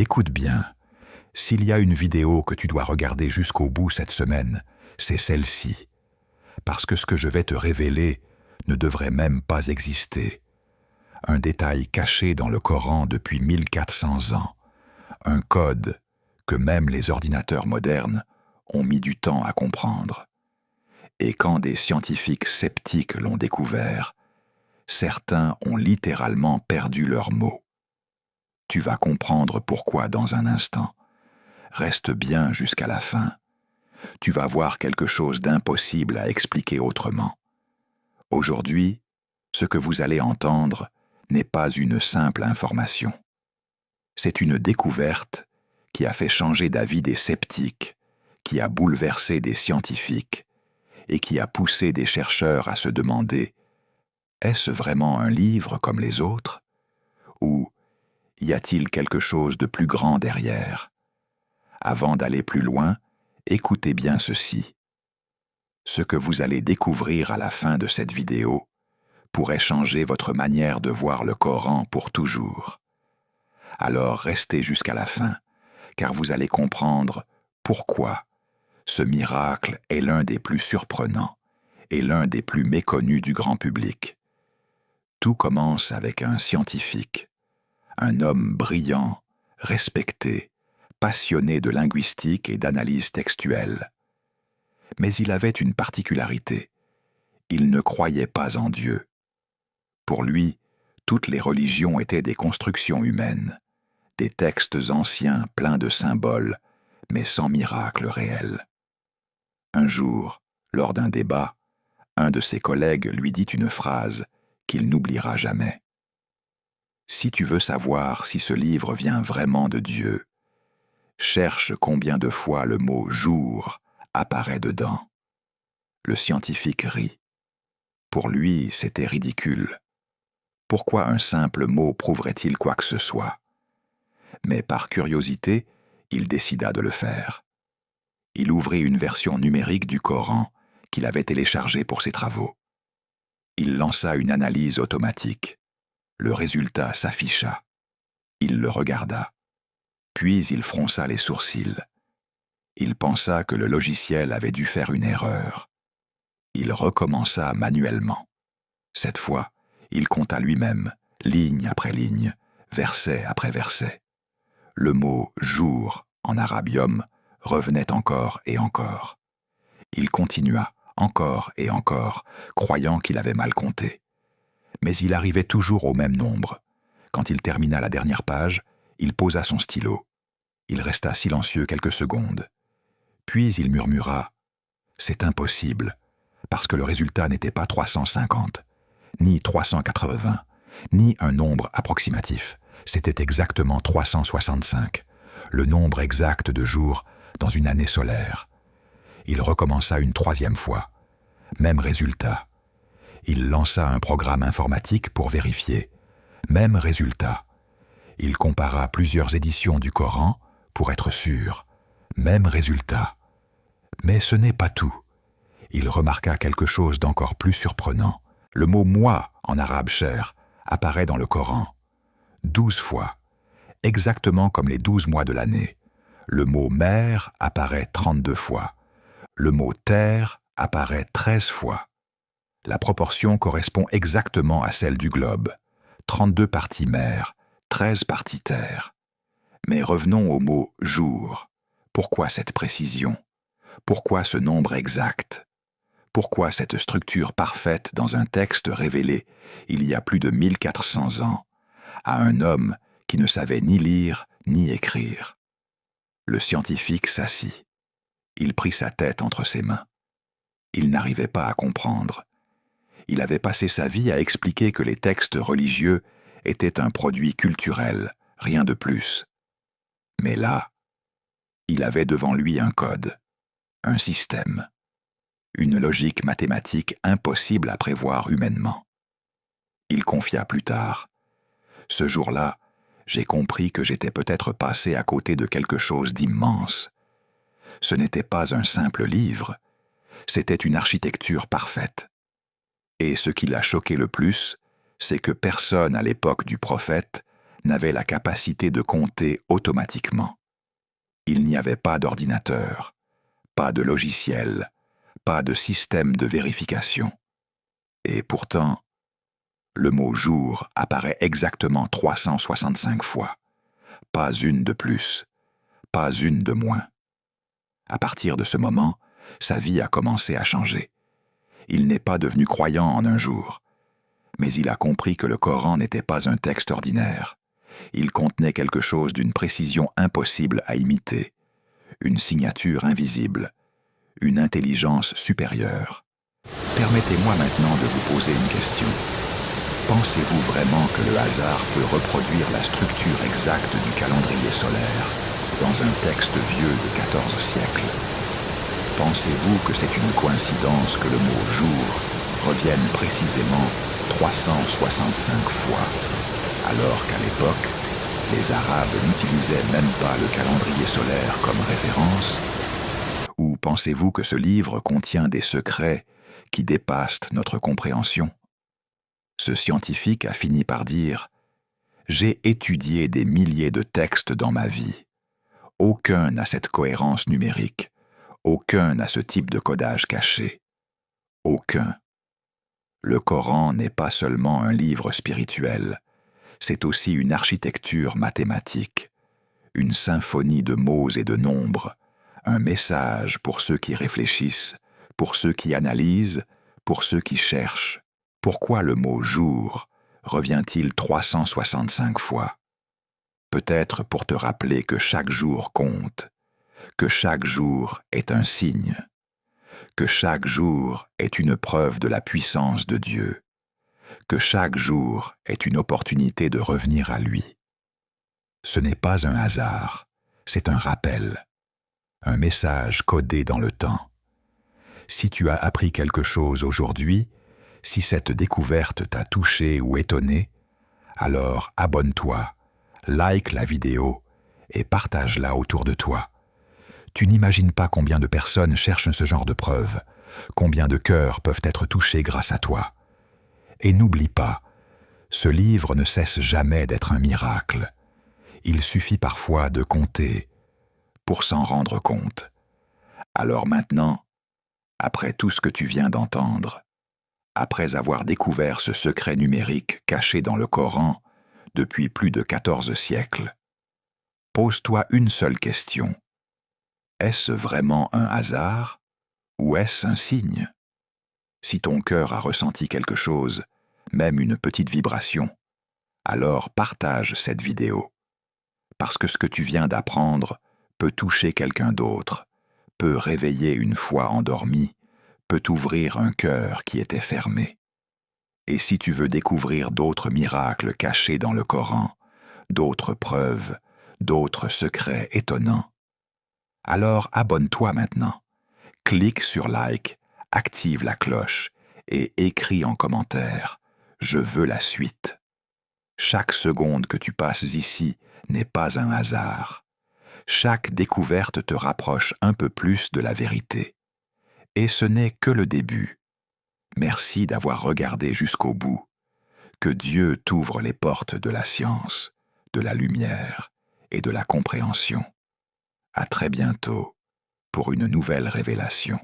Écoute bien, s'il y a une vidéo que tu dois regarder jusqu'au bout cette semaine, c'est celle-ci. Parce que ce que je vais te révéler ne devrait même pas exister. Un détail caché dans le Coran depuis 1400 ans. Un code que même les ordinateurs modernes ont mis du temps à comprendre. Et quand des scientifiques sceptiques l'ont découvert, certains ont littéralement perdu leurs mots. Tu vas comprendre pourquoi dans un instant. Reste bien jusqu'à la fin. Tu vas voir quelque chose d'impossible à expliquer autrement. Aujourd'hui, ce que vous allez entendre n'est pas une simple information. C'est une découverte qui a fait changer d'avis des sceptiques, qui a bouleversé des scientifiques et qui a poussé des chercheurs à se demander « Est-ce vraiment un livre comme les autres ?» ou « Y a-t-il quelque chose de plus grand derrière ?» Avant d'aller plus loin, écoutez bien ceci. Ce que vous allez découvrir à la fin de cette vidéo pourrait changer votre manière de voir le Coran pour toujours. Alors restez jusqu'à la fin, car vous allez comprendre pourquoi ce miracle est l'un des plus surprenants et l'un des plus méconnus du grand public. Tout commence avec un scientifique, un homme brillant, respecté, passionné de linguistique et d'analyse textuelle. Mais il avait une particularité. Il ne croyait pas en Dieu. Pour lui, toutes les religions étaient des constructions humaines, des textes anciens pleins de symboles, mais sans miracle réel. Un jour, lors d'un débat, un de ses collègues lui dit une phrase qu'il n'oubliera jamais. « Si tu veux savoir si ce livre vient vraiment de Dieu, cherche combien de fois le mot « jour » apparaît dedans. » Le scientifique rit. Pour lui, c'était ridicule. Pourquoi un simple mot prouverait-il quoi que ce soit? Mais par curiosité, il décida de le faire. Il ouvrit une version numérique du Coran qu'il avait téléchargée pour ses travaux. Il lança une analyse automatique. Le résultat s'afficha. Il le regarda. Puis il fronça les sourcils. Il pensa que le logiciel avait dû faire une erreur. Il recommença manuellement. Cette fois, il compta lui-même, ligne après ligne, verset après verset. Le mot « jour » en arabium revenait encore et encore. Il continua, encore et encore, croyant qu'il avait mal compté. Mais il arrivait toujours au même nombre. Quand il termina la dernière page, il posa son stylo. Il resta silencieux quelques secondes. Puis il murmura « C'est impossible », parce que le résultat n'était pas 350, ni 380, ni un nombre approximatif. C'était exactement 365, le nombre exact de jours dans une année solaire. Il recommença une troisième fois. Même résultat. Il lança un programme informatique pour vérifier. Même résultat. Il compara plusieurs éditions du Coran pour être sûr. Même résultat. Mais ce n'est pas tout. Il remarqua quelque chose d'encore plus surprenant. Le mot « mois » en arabe cher apparaît dans le Coran. 12 fois, exactement comme les 12 mois de l'année. Le mot « mer » apparaît 32 fois. Le mot « terre » apparaît 13 fois. La proportion correspond exactement à celle du globe. 32 parties mer, 13 parties terre. Mais revenons au mot « jour ». Pourquoi cette précision? Pourquoi ce nombre exact? Pourquoi cette structure parfaite dans un texte révélé, il y a plus de 1400 ans, à un homme qui ne savait ni lire ni écrire? Le scientifique s'assit. Il prit sa tête entre ses mains. Il n'arrivait pas à comprendre. Il avait passé sa vie à expliquer que les textes religieux étaient un produit culturel, rien de plus. Mais là, il avait devant lui un code, un système, une logique mathématique impossible à prévoir humainement. Il confia plus tard. Ce jour-là, j'ai compris que j'étais peut-être passé à côté de quelque chose d'immense. Ce n'était pas un simple livre, c'était une architecture parfaite. Et ce qui l'a choqué le plus, c'est que personne à l'époque du prophète n'avait la capacité de compter automatiquement. Il n'y avait pas d'ordinateur, pas de logiciel, pas de système de vérification. Et pourtant, le mot « jour » apparaît exactement 365 fois. Pas une de plus, pas une de moins. À partir de ce moment, sa vie a commencé à changer. Il n'est pas devenu croyant en un jour, mais il a compris que le Coran n'était pas un texte ordinaire. Il contenait quelque chose d'une précision impossible à imiter, une signature invisible, une intelligence supérieure. Permettez-moi maintenant de vous poser une question. Pensez-vous vraiment que le hasard peut reproduire la structure exacte du calendrier solaire dans un texte vieux de 14 siècles? Pensez-vous que c'est une coïncidence que le mot « jour » revienne précisément 365 fois, alors qu'à l'époque, les Arabes n'utilisaient même pas le calendrier solaire comme référence? Ou pensez-vous que ce livre contient des secrets qui dépassent notre compréhension? Ce scientifique a fini par dire « J'ai étudié des milliers de textes dans ma vie. Aucun n'a cette cohérence numérique. Aucun n'a ce type de codage caché. Aucun. Le Coran n'est pas seulement un livre spirituel, c'est aussi une architecture mathématique, une symphonie de mots et de nombres, un message pour ceux qui réfléchissent, pour ceux qui analysent, pour ceux qui cherchent. Pourquoi le mot « jour » revient-il 365 fois? Peut-être pour te rappeler que chaque jour compte, que chaque jour est un signe, que chaque jour est une preuve de la puissance de Dieu, que chaque jour est une opportunité de revenir à lui. Ce n'est pas un hasard, c'est un rappel, un message codé dans le temps. Si tu as appris quelque chose aujourd'hui, si cette découverte t'a touché ou étonné, alors abonne-toi, like la vidéo et partage-la autour de toi. Tu n'imagines pas combien de personnes cherchent ce genre de preuves, combien de cœurs peuvent être touchés grâce à toi. Et n'oublie pas, ce livre ne cesse jamais d'être un miracle. Il suffit parfois de compter pour s'en rendre compte. Alors maintenant, après tout ce que tu viens d'entendre, après avoir découvert ce secret numérique caché dans le Coran depuis plus de 14 siècles, pose-toi une seule question. Est-ce vraiment un hasard ou est-ce un signe? Si ton cœur a ressenti quelque chose, même une petite vibration, alors partage cette vidéo. Parce que ce que tu viens d'apprendre peut toucher quelqu'un d'autre, peut réveiller une foi endormie, peut ouvrir un cœur qui était fermé. Et si tu veux découvrir d'autres miracles cachés dans le Coran, d'autres preuves, d'autres secrets étonnants, alors abonne-toi maintenant, clique sur like, active la cloche et écris en commentaire « Je veux la suite ». Chaque seconde que tu passes ici n'est pas un hasard. Chaque découverte te rapproche un peu plus de la vérité. Et ce n'est que le début. Merci d'avoir regardé jusqu'au bout. Que Dieu t'ouvre les portes de la science, de la lumière et de la compréhension. À très bientôt pour une nouvelle révélation.